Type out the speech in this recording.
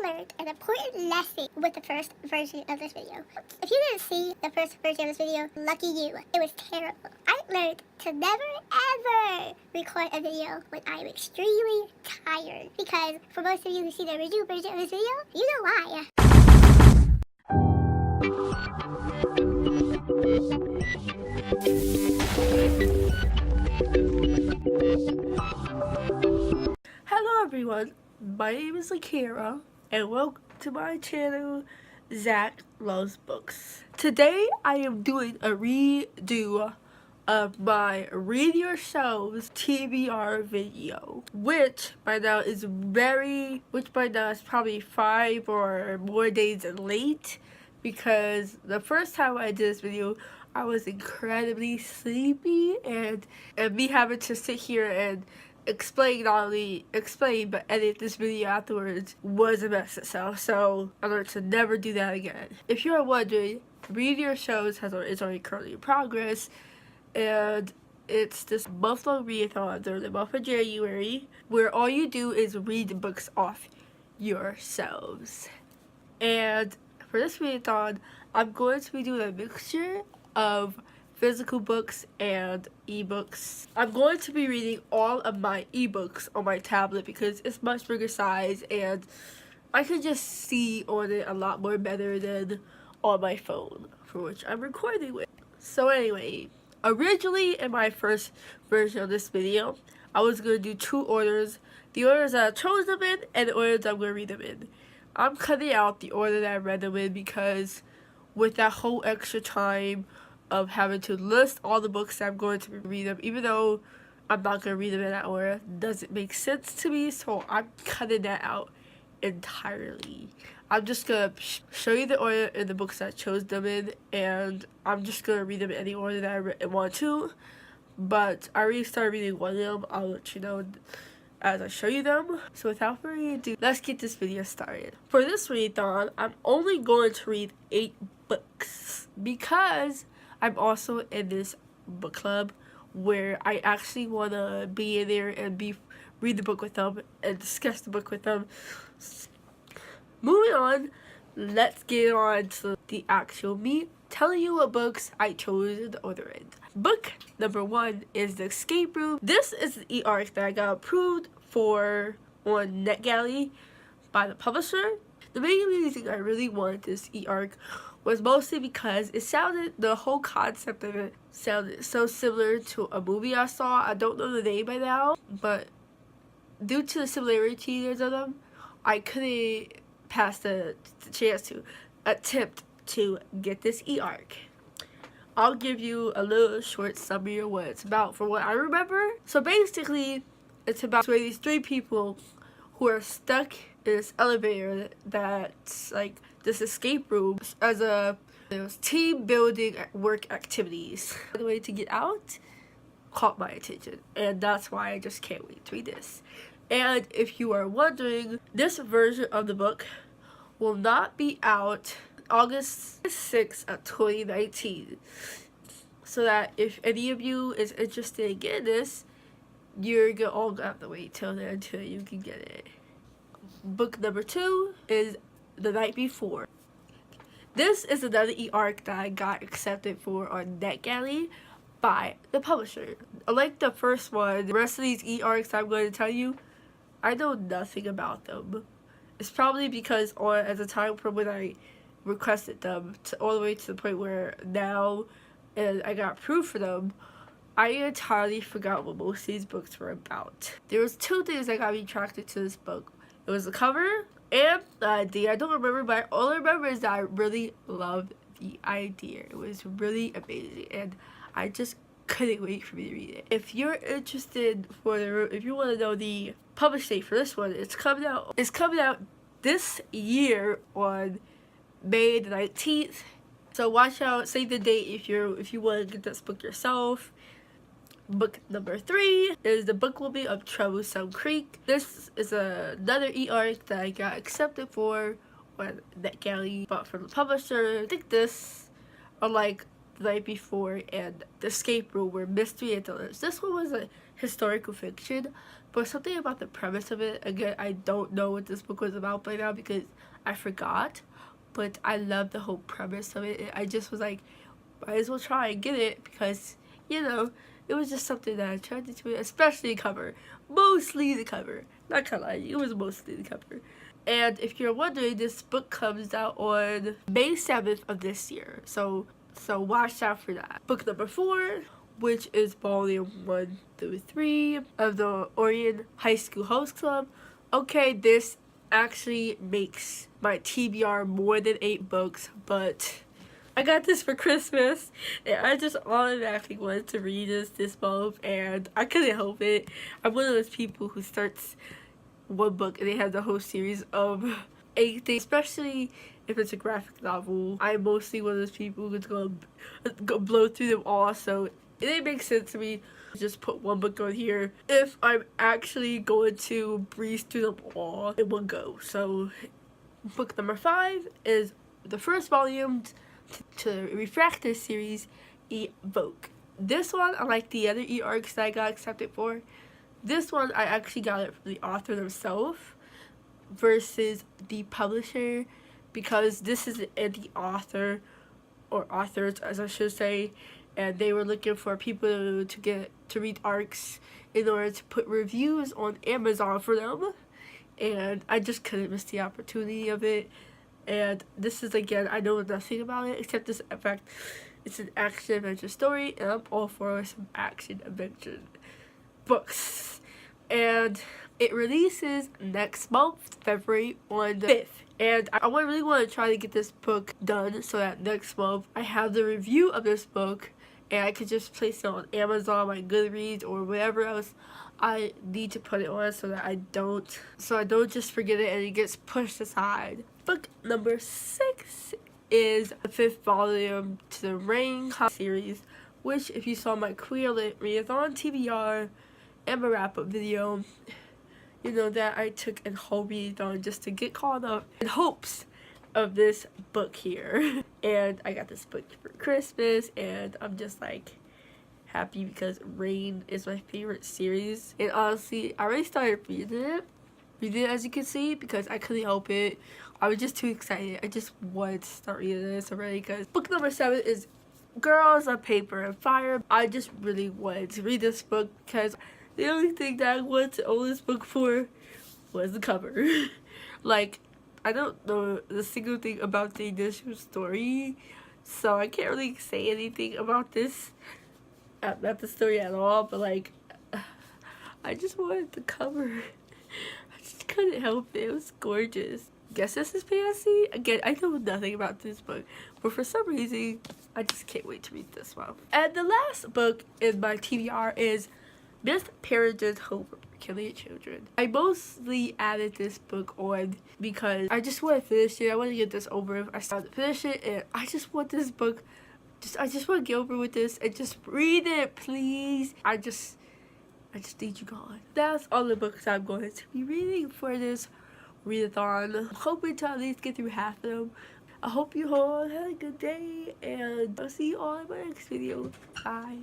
learned an important lesson with the first version of this video. If you didn't see the first version of this video, lucky you. It was terrible. I learned to never ever record a video when I'm extremely tired. Because for most of you who see the original version of this video, you know why. Hello everyone, my name is Zaquira and welcome to my channel, ZaqLovesBooks. Today I am doing a redo of my Read Your Shelves Tbr video, which by now is probably 5 or more days late, because the first time I did this video I was incredibly sleepy, and me having to sit here and not only explain but edit this video afterwards was a mess itself. So I learned to never do that again. If you're wondering, Read Your Shelves is already currently in progress, and it's this month-long readathon during the month of January, where all you do is read the books off your shelves. And for this readathon, I'm going to be doing a mixture of physical books and ebooks. I'm going to be reading all of my ebooks on my tablet because it's much bigger size and I can just see on it a lot more better than on my phone, for which I'm recording with. So anyway, originally in my first version of this video, I was going to do 2 orders. The orders that I chose them in and the orders I'm going to read them in. I'm cutting out the order that I read them in because with that whole extra time of having to list all the books that I'm going to read them, even though I'm not going to read them in that order, doesn't make sense to me, so I'm cutting that out entirely. I'm just going to show you the order in the books that I chose them in, and I'm just going to read them in any order that I want to, but I already started reading one of them. I'll let you know as I show you them. So without further ado, let's get this video started. For this readathon, I'm only going to read 8 books because I'm also in this book club where I actually want to be in there and read the book with them and discuss the book with them. Moving on, let's get on to the actual me telling you what books I chose in the order in. Book number 1 is The Escape Room. This is the e-arc that I got approved for on NetGalley by the publisher. The main reason I really wanted this e-arc was mostly because the whole concept of it sounded so similar to a movie I saw. I don't know the name by now, but due to the similarities of them, I couldn't pass the chance to attempt to get this e-arc. I'll give you a little short summary of what it's about from what I remember. So basically, it's about these 3 people who are stuck in this elevator that's like this escape room as team building work activities. The way to get out caught my attention, and that's why I just can't wait to read this. And if you are wondering, this version of the book will not be out August 6th of 2019, so that if any of you is interested in getting this, you're gonna all have to wait till then until you can get it. Book number 2 is The Night Before. This is another e-arc that I got accepted for on NetGalley by the publisher. Unlike the first one, the rest of these e-arcs I'm going to tell you, I know nothing about them. It's probably because at the time from when I requested them all the way to the point where now and I got approved for them, I entirely forgot what most of these books were about. There was 2 things that got me attracted to this book. It was the cover and the idea. I don't remember, but all I remember is that I really loved the idea. It was really amazing, and I just couldn't wait for me to read it. If you're interested if you want to know the publish date for this one, it's coming out this year on May the 19th. So watch out, save the date if you want to get this book yourself. Book number 3 is The Bookmooch of Troublesome Creek. This is another e-arc that I got accepted for on NetGalley, but from the publisher. I think this, unlike The Night Before and The Escape Room, were mystery and thrillers. This one was a historical fiction, but something about the premise of it, again, I don't know what this book was about by now because I forgot, but I love the whole premise of it. I just was like, might as well try and get it because, you know, it was just something that I tried to do, especially the cover. Mostly the cover. Not gonna lie, it was mostly the cover. And if you're wondering, this book comes out on May 7th of this year. So watch out for that. Book number 4, which is volume 1 through 3 of the Orion High School Host Club. Okay, this actually makes my TBR more than 8 books, but I got this for Christmas, and I just automatically wanted to read this month, and I couldn't help it. I'm one of those people who starts one book and they have the whole series of anything, especially if it's a graphic novel. I'm mostly one of those people who's gonna blow through them all, so it didn't make sense to me to just put one book on here if I'm actually going to breeze through them all in one go. So book number 5 is the first volume to refract this series, Evoke. This one, unlike the other e-arcs that I got accepted for, this one I actually got it from the author themselves versus the publisher, because this is an indie author, or authors as I should say, and they were looking for people to read arcs in order to put reviews on Amazon for them, and I just couldn't miss the opportunity of it. And this is, again, I know nothing about it except this fact it's an action adventure story, and I'm all for some action adventure books. And it releases next month, February on the 5th. And I really want to try to get this book done so that next month I have the review of this book and I could just place it on Amazon, my Goodreads, or whatever else I need to put it on so that I don't just forget it and it gets pushed aside. Book number 6 is the 5th volume to the Rain series, which, if you saw my Queer Lit Readathon TBR and my wrap-up video, you know that I took a whole readathon just to get caught up in hopes of this book here. And I got this book for Christmas, and I'm just like happy because Rain is my favorite series. And honestly, I already started reading it as you can see because I couldn't help it. I was just too excited. I just wanted to start reading this already because book number 7 is Girls on Paper and Fire. I just really wanted to read this book because the only thing that I wanted to own this book for was the cover. Like, I don't know the single thing about the initial story, so I can't really say anything about this, about the story at all, but like, I just wanted the cover. I just couldn't help it. It was gorgeous. Guess this is fantasy? Again, I know nothing about this book, but for some reason, I just can't wait to read this one. And the last book in my TBR is Miss Peregrine's Home for Peculiar Children. I mostly added this book on because I just want to finish it. I want to get this over with. I started to finish it, and I just want this book. I just want to get over with this and just read it, please. I just need you gone. That's all the books I'm going to be reading for this readathon. I'm hoping to at least get through half of them. I hope you all had a good day, and I'll see you all in my next video. Bye.